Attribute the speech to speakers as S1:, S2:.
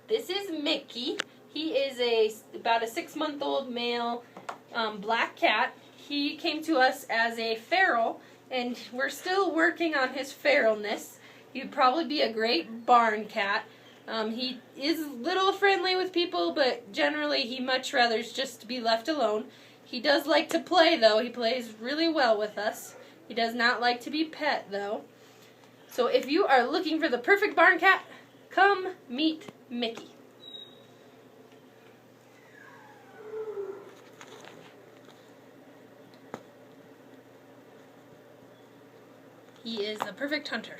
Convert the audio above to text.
S1: This is Mickey. He is about a 6-month-old male black cat. He came to us as a feral, and we're still working on his feralness. He'd probably be a great barn cat. He is a little friendly with people, but generally he much rather just be left alone. He does like to play, though. He plays really well with us. He does not like to be pet, though. So if you are looking for the perfect barn cat, come meet Mickey. He is a perfect hunter.